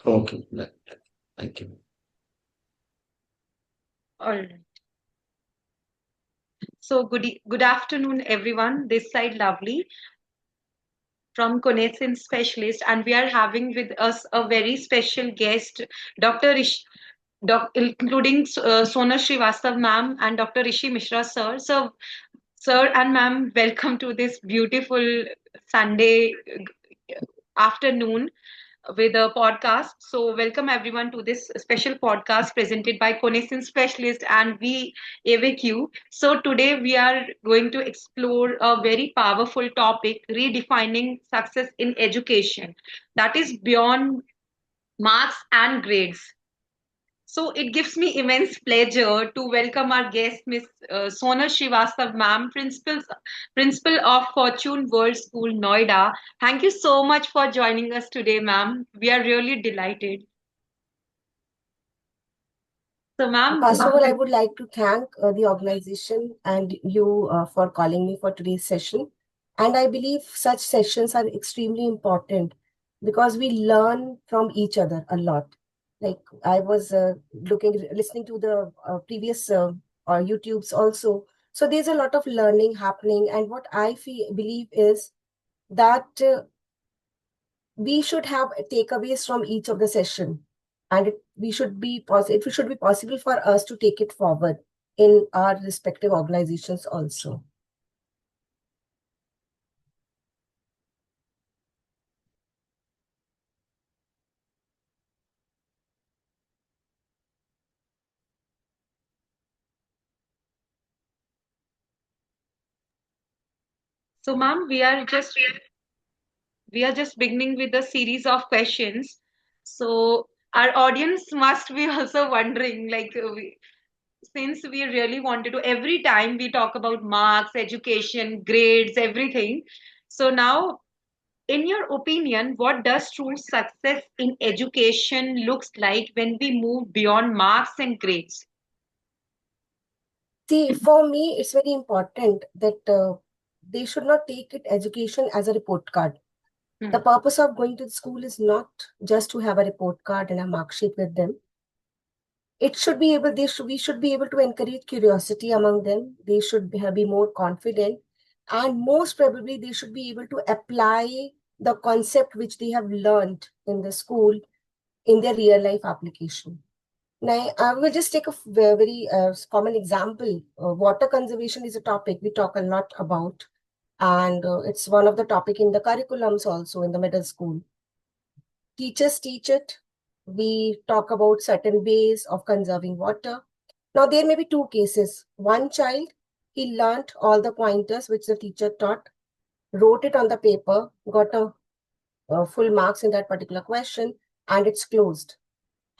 Okay. Thank you. All right. So good afternoon, everyone. This side, lovely from Connaissance Specialist, and we are having with us a very special guest, Dr. including Sonal Srivastava ma'am and Dr. Rishi Mishra sir. So, sir and ma'am, welcome to this beautiful Sunday afternoon with a podcast. So, welcome everyone to this special podcast presented by Connaissance Specialist and we Avec. So, today we are going to explore a very powerful topic redefining success in education that is beyond marks and grades. So it gives me immense pleasure to welcome our guest, Miss Sonal Srivastava, ma'am, principal of Fortune World School, Noida. Thank you so much for joining us today, ma'am. We are really delighted. So, ma'am, First of all, I would like to thank the organization and you for calling me for today's session. And I believe such sessions are extremely important because we learn from each other a lot. Like I was listening to the previous YouTubes also. So there's a lot of learning happening. And what I believe is that we should have takeaways from each of the session, and it should be possible for us to take it forward in our respective organizations also. so ma'am, we are just beginning with a series of questions. So our audience must be also wondering, like, since we really wanted to, every time we talk about marks, education, grades, everything. So now, in your opinion, what does true success in education looks like when we move beyond marks and grades? See, for me, it's very important that they should not take it education as a report card. The Hmm. purpose of going to the school is not just to have a report card and a mark sheet with them. It should be able, we should be able to encourage curiosity among them. They should be more confident, and most probably they should be able to apply the concept which they have learned in the school in their real life application. Now, I will just take a very common example. Water conservation is a topic we talk a lot about, and it's one of the topic in the curriculums also in the middle school. Teachers teach it. We talk about certain ways of conserving water. Now, there may be two cases. One child, he learnt all the pointers which the teacher taught, wrote it on the paper, got full marks in that particular question, and it's closed.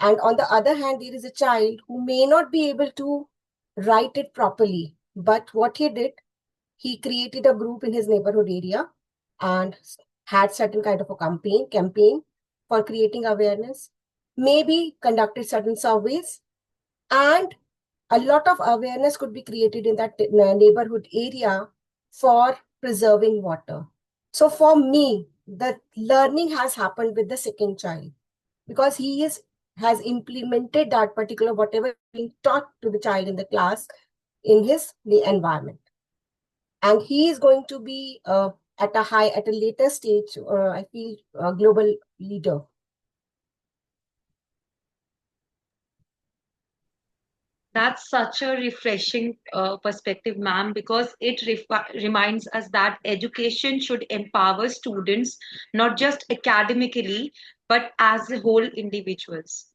And on the other hand, there is a child who may not be able to write it properly. But what he did, he created a group in his neighborhood area and had certain kind of a campaign for creating awareness, maybe conducted certain surveys, and a lot of awareness could be created in that neighborhood area for preserving water. So for me, the learning has happened with the second child because has implemented that particular whatever being taught to the child in the class in the environment, and he is going to be at a later stage, I feel, a global leader. That's such a refreshing perspective, ma'am, because it reminds us that education should empower students not just academically, but as a whole individuals.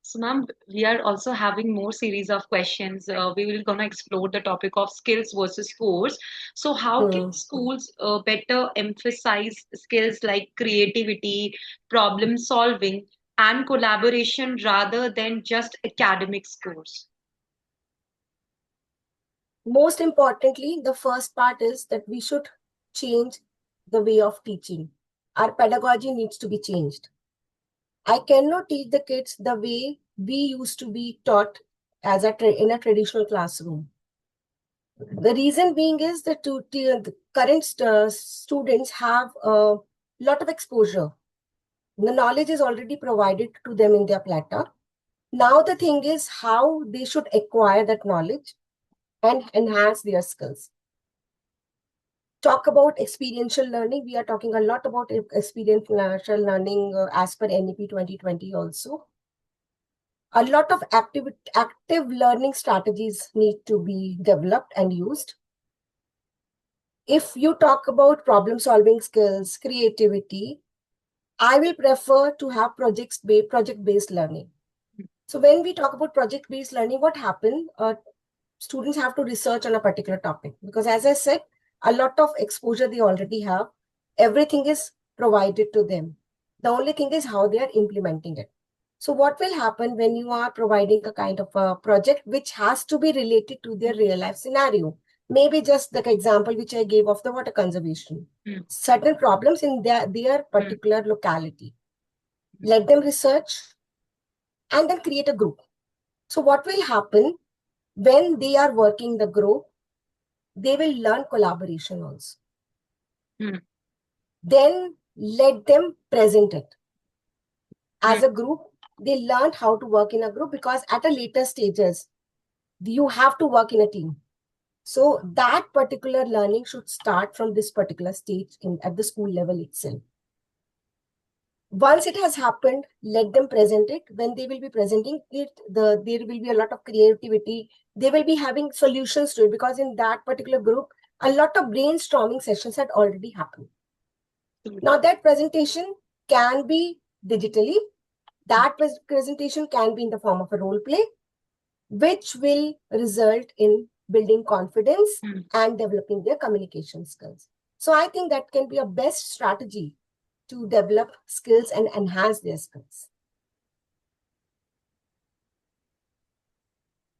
So, ma'am, we are also having more series of questions. We will gonna explore the topic of skills versus scores. So, how can Hmm. schools better emphasize skills like creativity, problem solving, and collaboration rather than just academic scores? Most importantly, the first part is that we should change the way of teaching. Our pedagogy needs to be changed. I cannot teach the kids the way we used to be taught in a traditional classroom. The reason being is that the current students have a lot of exposure. The knowledge is already provided to them in their platter. Now the thing is how they should acquire that knowledge and enhance their skills. Talk about experiential learning. We are talking a lot about experiential learning as per NEP 2020 also. A lot of active learning strategies need to be developed and used. If you talk about problem solving skills, creativity, I will prefer to have project-based learning. So when we talk about project-based learning, what happens? Students have to research on a particular topic because, as I said, a lot of exposure they already have. Everything is provided to them. The only thing is how they are implementing it. So what will happen when you are providing a kind of a project which has to be related to their real life scenario? Maybe just the example which I gave of the water conservation. Certain problems in their particular locality. Let them research and then create a group. So what will happen when they are working the group? They will learn collaboration also. Then let them present it. As a group, they learned how to work in a group because at a later stages, you have to work in a team. So that particular learning should start from this particular stage at the school level itself. Once it has happened, let them present it. When they will be presenting it, there will be a lot of creativity. They will be having solutions to it because in that particular group, a lot of brainstorming sessions had already happened. Now that presentation can be digitally. That presentation can be in the form of a role play, which will result in building confidence and developing their communication skills. So I think that can be a best strategy to develop skills and enhance their skills.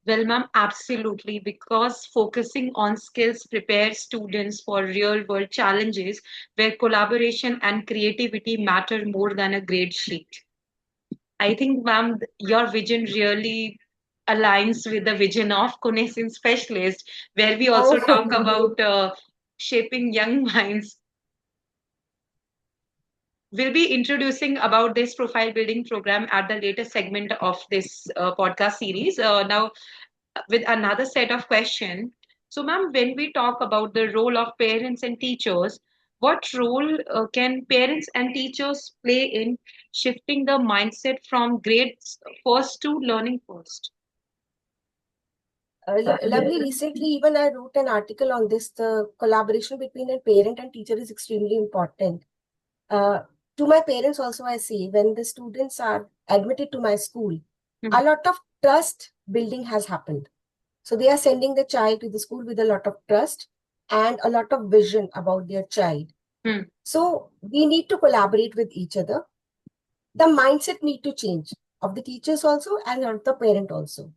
Well, ma'am, absolutely, because focusing on skills prepares students for real world challenges where collaboration and creativity matter more than a grade sheet. I think, ma'am, your vision really aligns with the vision of Connaissance Specialist, where we also talk about shaping young minds. We'll be introducing about this profile building program at the later segment of this podcast series. Now, with another set of questions. So, ma'am, when we talk about the role of parents and teachers, what role can parents and teachers play in shifting the mindset from grades first to learning first? Lovely. Recently, even I wrote an article on this. The collaboration between a parent and teacher is extremely important. To my parents also, I see when the students are admitted to my school, a lot of trust building has happened. So they are sending the child to the school with a lot of trust and a lot of vision about their child. So we need to collaborate with each other. The mindset need to change of the teachers also and of the parent also.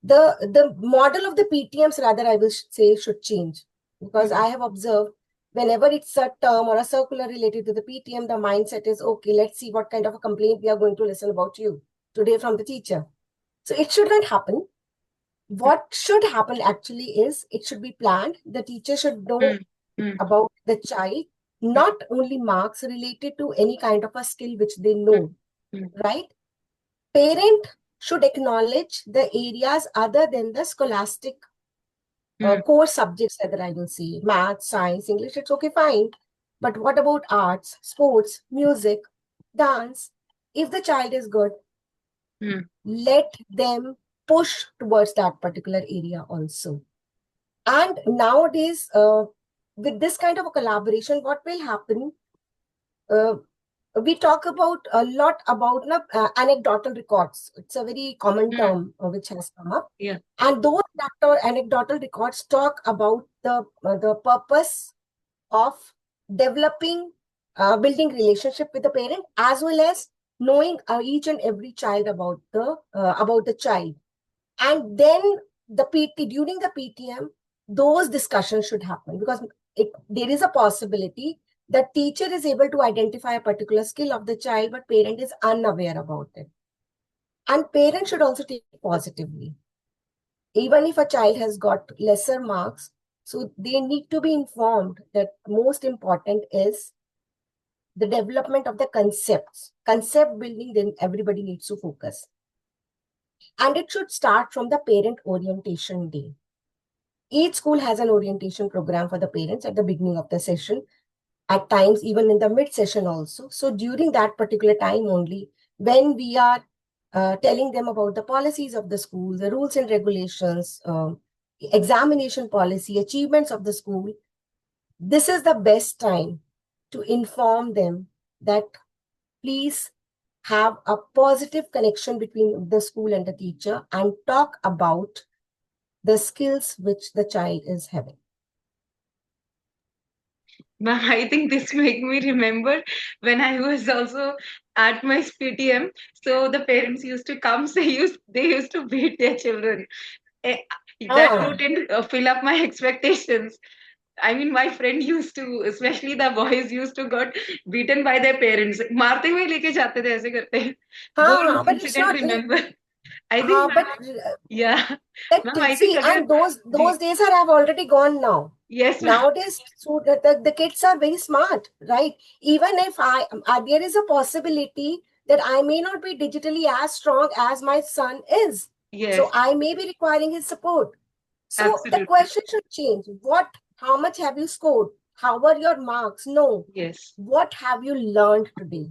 The model of the PTMs rather I will say should change because I have observed whenever it's a term or a circular related to the PTM, the mindset is, okay, let's see what kind of a complaint we are going to listen about you today from the teacher. So it should not happen. What should happen actually is it should be planned. The teacher should know about the child, not only marks related to any kind of a skill which they know, right? Parent should acknowledge the areas other than the scholastic core subjects that I will see, math, science, English, it's okay, fine. But what about arts, sports, music, dance? If the child is good, let them push towards that particular area also. And nowadays, with this kind of a collaboration, what will happen? We talk about a lot about anecdotal records. It's a very common term which has come up. Yeah. And those anecdotal records talk about the purpose of developing, building relationship with the parent as well as knowing each and every child about the child. And then during the PTM, those discussions should happen because there is a possibility that teacher is able to identify a particular skill of the child, but parent is unaware about it. And parents should also take it positively. Even if a child has got lesser marks, so they need to be informed that most important is the development of the concepts. Concept building, then everybody needs to focus. And it should start from the parent orientation day. Each school has an orientation program for the parents at the beginning of the session, at times even in the mid-session also. So during that particular time only, when we are telling them about the policies of the school, the rules and regulations, examination policy, achievements of the school, this is the best time to inform them that please have a positive connection between the school and the teacher and talk about the skills which the child is having. Ma'am, I think this make me remember when I was also at my PTM. So the parents used to come, they used to beat their children. Eh, That wouldn't fill up my expectations. I mean, my friend used to, especially the boys used to got beaten by their parents. मारते हुए लेके जाते थे ऐसे करते. वो But it's incident not remember. I think, but yeah. that, Ma'am, I see, think and अगर those days have already gone now. yes, ma'am. Nowadays, so the kids are very smart, right? Even if there is a possibility that I may not be digitally as strong as my son is. Yes, So I may be requiring his support. So the absolutely. question should change. How much have you scored? How were your marks? No. Yes. What have you learned today?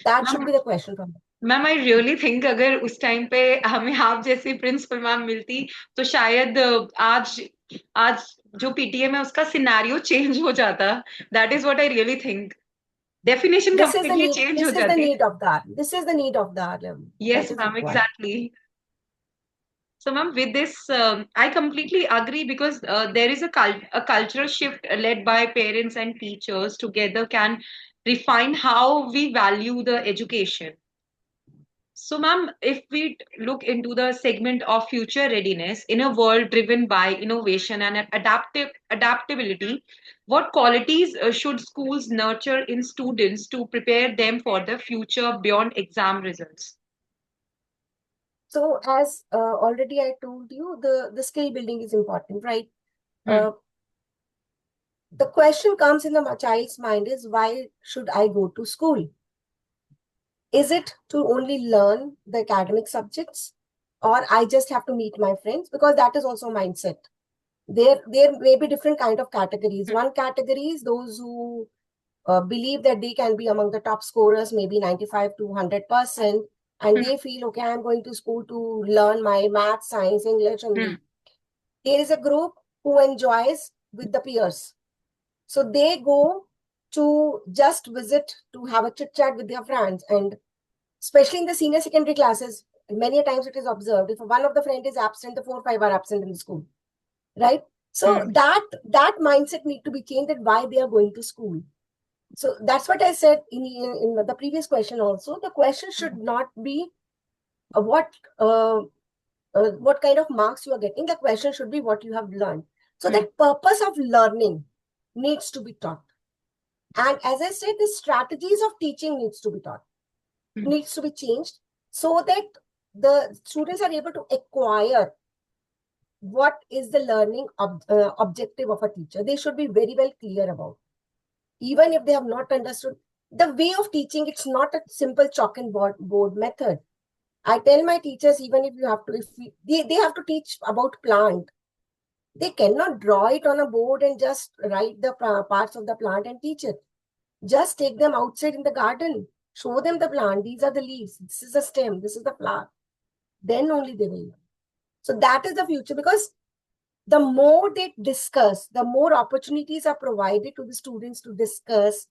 That should be the question from them. Ma'am I really think अगर उस time पे हमें आप जैसी principal ma'am मिलती तो शायद आज आज जो पीटीएम है उसका सिनेरियो चेंज हो जाता. That is what I really think. Definition This is the completely need. Change हो This is the जाती. need of that. This is the need of that. Yes, That is ma'am, required. exactly. So, ma'am, with this, I completely agree because there is a cultural shift led by parents and teachers together can refine how we value the education. So, ma'am, if we look into the segment of future readiness in a world driven by innovation and adaptability, what qualities should schools nurture in students to prepare them for the future beyond exam results? So as already I told you, the skill building is important, right? Hmm. The question comes in the child's mind is, why should I go to school? Is it to only learn the academic subjects, or I just have to meet my friends? Because that is also mindset. There may be different kind of categories. One category is those who believe that they can be among the top scorers, maybe 95 to 100%, and they feel, okay, I'm going to school to learn my math, science, English, Hindi. There is a group who enjoys with the peers. So they go to just visit, to have a chit chat with their friends. And especially in the senior secondary classes, many times it is observed, if one of the friend is absent, the 4 or 5 are absent in the school, right? So that mindset need to be changed, that why they are going to school. So that's what I said in the previous question also. The question should not be what kind of marks you are getting. The question should be what you have learned. So that purpose of learning needs to be taught. And as I said, the strategies of teaching needs to be taught, needs to be changed, so that the students are able to acquire what is the learning objective of a teacher. They should be very well clear about. Even if they have not understood the way of teaching, it's not a simple chalk and board method. I tell my teachers, even if you have to, they have to teach about plant. They cannot draw it on a board and just write the parts of the plant and teach it. Just take them outside in the garden, show them the plant. These are the leaves. This is the stem. This is the flower. Then only they will learn. So that is the future, because the more they discuss, the more opportunities are provided to the students to discuss,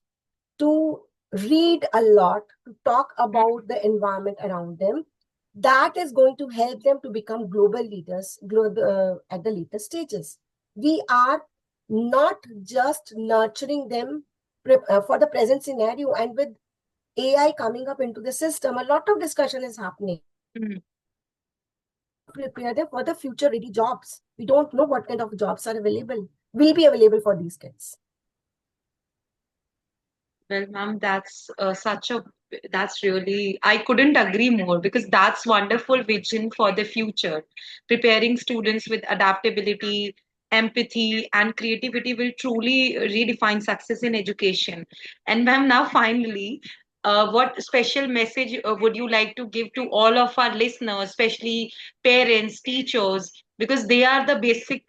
to read a lot, to talk about the environment around them. That is going to help them to become global leaders at the later stages. We are not just nurturing them for the present scenario, and with AI coming up into the system, a lot of discussion is happening. Prepare them for the future ready jobs. We don't know what kind of jobs are available, will be available for these kids. Well, ma'am, that's really, I couldn't agree more, because that's wonderful vision for the future, preparing students with adaptability, empathy, and creativity will truly redefine success in education. And ma'am, now finally, what special message would you like to give to all of our listeners, especially parents, teachers, because they are the basic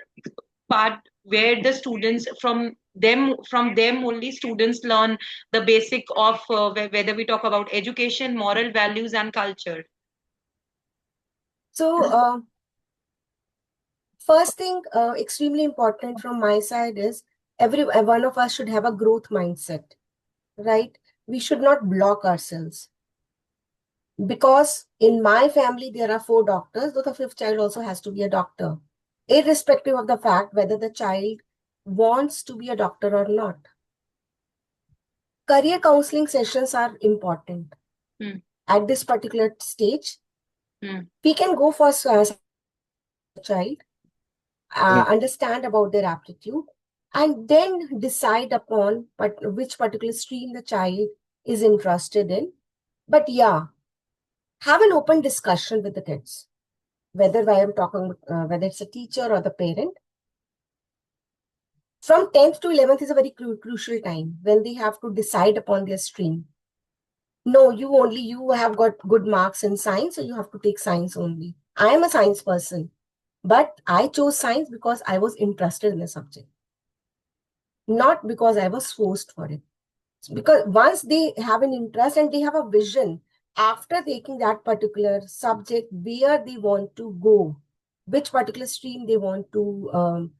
part where the students from them only students learn the basic of whether we talk about education, moral values, and culture. So, first thing, extremely important from my side is every one of us should have a growth mindset, right? We should not block ourselves. Because in my family, there are 4 doctors, though the 5th child also has to be a doctor, irrespective of the fact whether the child wants to be a doctor or not. Career counseling sessions are important. At this particular stage, we can go for child, understand about their aptitude, and then decide upon which particular stream the child is interested in. But yeah, have an open discussion with the kids, whether I am talking, whether it's a teacher or the parent. From 10th to 11th is a very crucial time when they have to decide upon their stream. No, you have got good marks in science, so you have to take science only. I am a science person, but I chose science because I was interested in the subject, not because I was forced for it. Because once they have an interest and they have a vision after taking that particular subject, where they want to go, which particular stream they want to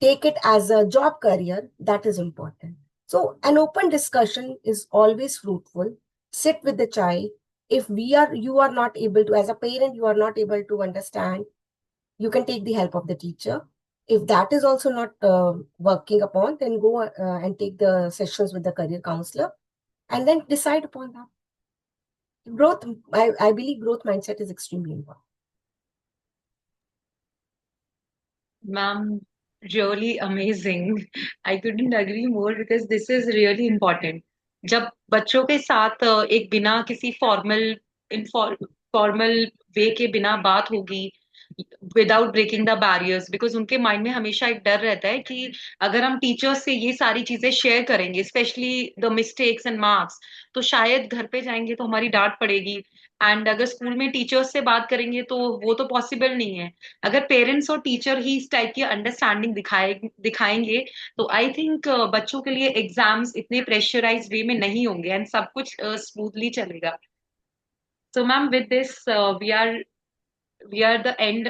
take it as a job career, that is important. So an open discussion is always fruitful. Sit with the child. If you are not able to, as a parent, you are not able to understand, you can take the help of the teacher. If that is also not working upon, then go and take the sessions with the career counselor and then decide upon that. Growth, I believe growth mindset is extremely important. Ma'am, really amazing. I couldn't agree more because this is really important. जब बच्चों के साथ एक बिना किसी formal way के बिना बात होगी, without breaking the barriers, because उनके माइंड में हमेशा एक डर रहता है कि अगर हम टीचर्स से ये सारी चीजें शेयर करेंगे, specially the mistakes and marks, तो शायद घर पे जाएंगे तो हमारी डांट पड़ेगी, एंड अगर स्कूल में टीचर्स से बात करेंगे तो वो तो पॉसिबल नहीं है। अगर पेरेंट्स और टीचर ही इस टाइप की अंडरस्टैंडिंग दिखाएंगे तो आई थिंक बच्चों के लिए एग्जाम्स इतने प्रेशराइज वे में नहीं होंगे एंड सब कुछ स्मूथली चलेगा। So ma'am, with this we are the end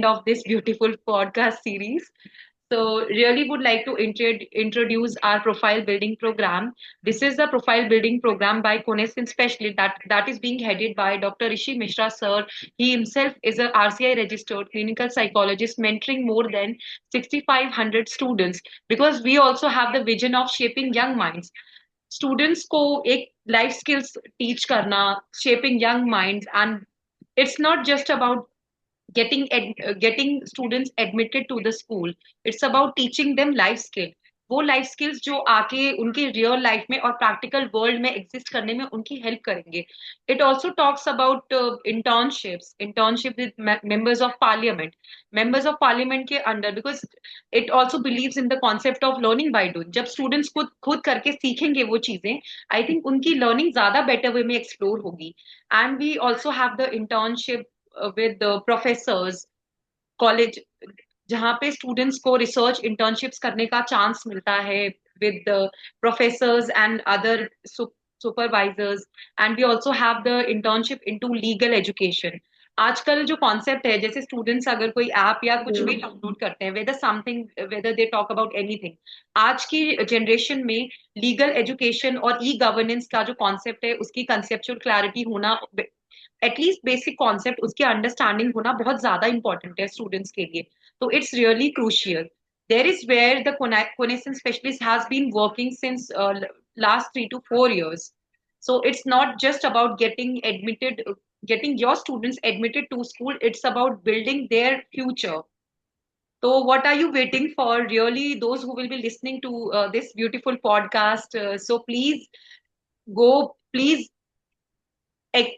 of this beautiful podcast series. So really would like to introduce our profile building program. This is the profile building program by Connaissance Specialist that is being headed by Dr. Rishi Mishra sir. He himself is a RCI registered clinical psychologist mentoring more than 6,500 students, because we also have the vision of shaping young minds. Students को एक life skills teach करना, shaping young minds, and it's not just about getting students admitted to the school. It's about teaching them life skill, वो life skills जो आके उनके real life में और practical world में एग्जिस्ट करने में उनकी हेल्प करेंगे। It also talks about internship with members of parliament के under, because it also believes in the concept of learning by doing. जब स्टूडेंट्स खुद खुद करके सीखेंगे वो चीजें, आई थिंक उनकी लर्निंग ज्यादा बेटर वे में एक्सप्लोर होगी। And we also have the internship with the professors, college, जहाँ पे स्टूडेंट्स को रिसर्च इंटर्नशिप्स करने का चांस मिलता है with professors and other supervisors. And we also have the internship into legal education. आजकल जो कॉन्सेप्ट है, जैसे स्टूडेंट्स अगर कोई ऐप या कुछ भी डाउनलोड करते हैं, whether they talk about anything, आज की जनरेशन में लीगल एजुकेशन और ई गवर्नेंस का जो कॉन्सेप्ट है उसकी कंसेप्चुअल क्लैरिटी होना, एटलीस्ट बेसिक कॉन्सेप्ट उसकी अंडरस्टैंडिंग होना बहुत ज्यादा इंपॉर्टेंट है स्टूडेंट्स के लिए। तो it's really crucial. There is where the Connaissance specialist has been working since last 3 to 4 years. So it's not just about getting your students admitted to school, it's about building their future. So what are you waiting for, really, those who will be listening to this beautiful podcast? So please go, please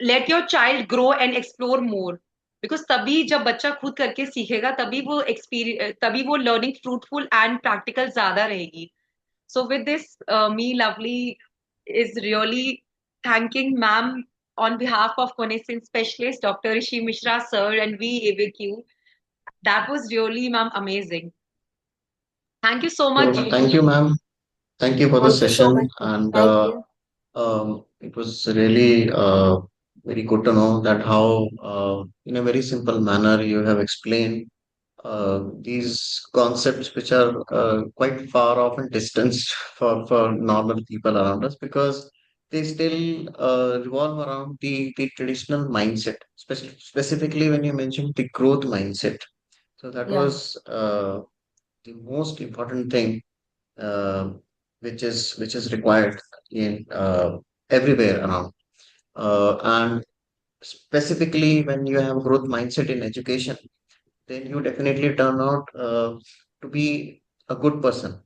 let your child grow and explore more. Because तभी जब बच्चा खुद करके सीखेगा तभी वो learning fruitful and practical ज्यादा रहेगी. So with this, me lovely is really thanking ma'am on behalf of Connaissance Specialist Dr. Rishi Mishra sir and we AVQ. That was really ma'am amazing. Thank you so much. So thank you, ma'am. Thank you for the Thank you so session. much. And Thank you. it was really very good to know that how, in a very simple manner, you have explained these concepts which are quite far off and distanced for normal people around us because they still revolve around the traditional mindset, specifically when you mentioned the growth mindset. So that Yeah. was the most important thing uh, which is required in everywhere around. And specifically when you have growth mindset in education, then you definitely turn out to be a good person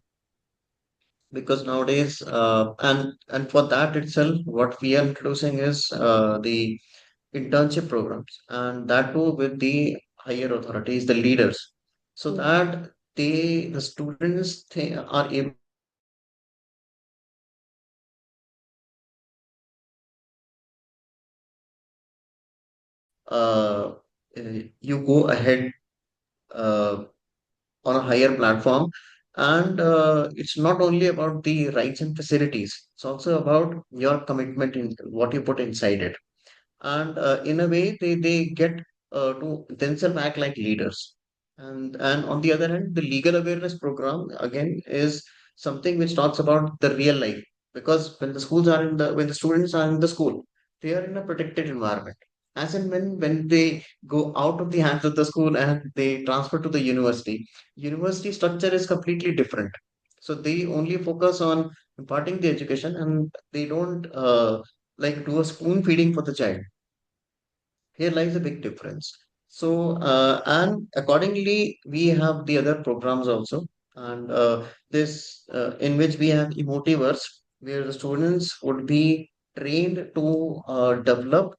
because nowadays and for that itself what we are introducing is the internship programs and that too with the higher authorities, the leaders, so Mm. that the students are able to understand uh, you go ahead uh, on a higher platform. And it's not only about the rights and facilities, it's also about your commitment in what you put inside it. And in a way, they get to themselves act like leaders. And on the other hand, the legal awareness program again is something which talks about the real life because when the students are in the school, they are in a protected environment. As in when they go out of the hands of the school and they transfer to the university structure is completely different. So they only focus on imparting the education and they don't like do a spoon feeding for the child. Here lies a big difference. So, and accordingly, we have the other programs also, and this in which we have emotivers, where the students would be trained to develop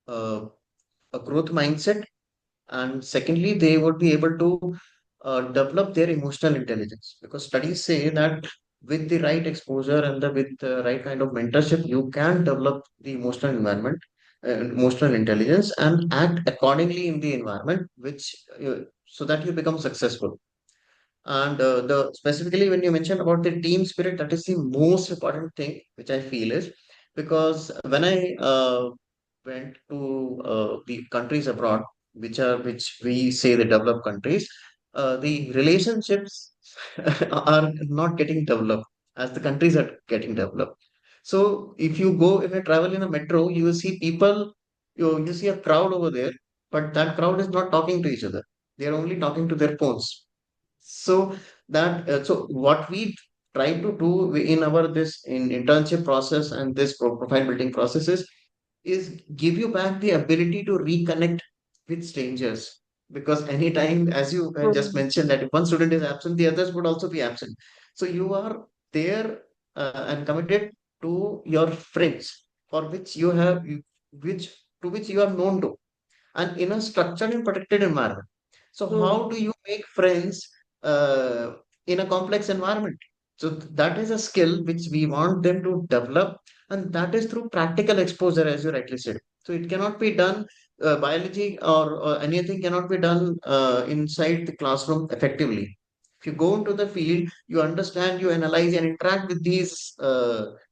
uh, a growth mindset, and secondly, they would be able to develop their emotional intelligence because studies say that with the right exposure and with the right kind of mentorship, you can develop the emotional environment, emotional intelligence, and act accordingly in the environment, which so that you become successful. And the specifically when you mentioned about the team spirit, that is the most important thing which I feel is because when I went to the countries abroad, which we say the developed countries, the relationships are not getting developed as the countries are getting developed. So if you travel in a metro, you will see people, you see a crowd over there, but that crowd is not talking to each other. They are only talking to their phones. So so what we try to do in our this in internship process and this profile building processes is give you back the ability to reconnect with strangers because anytime, as you just Mm. mentioned, that if one student is absent, the others would also be absent. So you are there and committed to your friends for which you have which to which you are known to and in a structured and protected environment. So, Mm. how do you make friends uh, in a complex environment? So, that is a skill which we want them to develop, and that is through practical exposure, as you rightly said. So, it cannot be done, biology or anything cannot be done inside the classroom effectively. If you go into the field, you understand, you analyze, and interact with these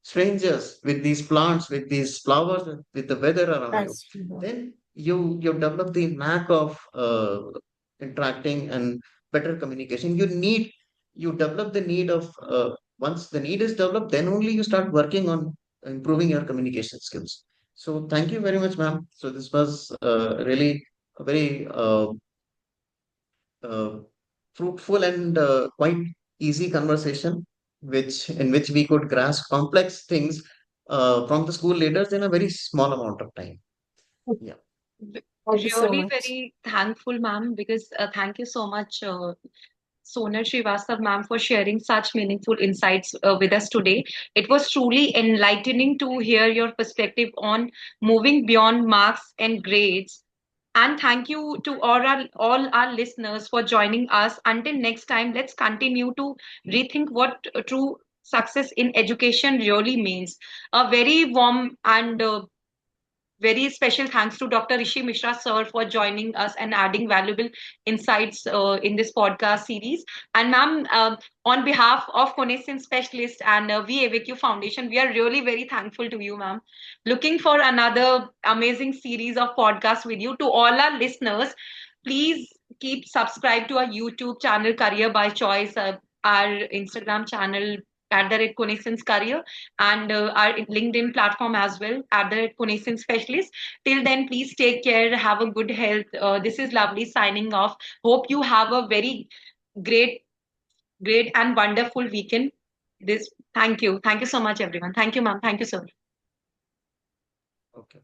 strangers, with these plants, with these flowers, with the weather around you, That's true. then you develop the knack of interacting and better communication. You develop the need of once the need is developed, then only you start working on improving your communication skills. So thank you very much, ma'am. So this was really a very uh, fruitful and quite easy conversation, which we could grasp complex things from the school leaders in a very small amount of time. Yeah. Thank you so Really much. very thankful, ma'am, because thank you so much, Sonal Srivastava, ma'am, for sharing such meaningful insights with us today. It was truly enlightening to hear your perspective on moving beyond marks and grades And thank you to all our listeners for joining us. Until next time, let's continue to rethink what true success in education really means. A very warm and very special thanks to Dr. Rishi Mishra sir for joining us and adding valuable insights in this podcast series. And ma'am, on behalf of Connaissance Specialist and VAVQ Foundation, we are really very thankful to you, ma'am. Looking for another amazing series of podcasts with you. To all our listeners, please keep subscribe to our YouTube channel, Career by Choice, our Instagram channel at the Connaissance Career, and our LinkedIn platform as well at the Connaissance Specialist. Till then, please take care, have a good health. This is Lovely signing off. Hope you have a very great, great and wonderful weekend. This, thank you so much, everyone. Thank you, ma'am. Thank you, sir. Okay.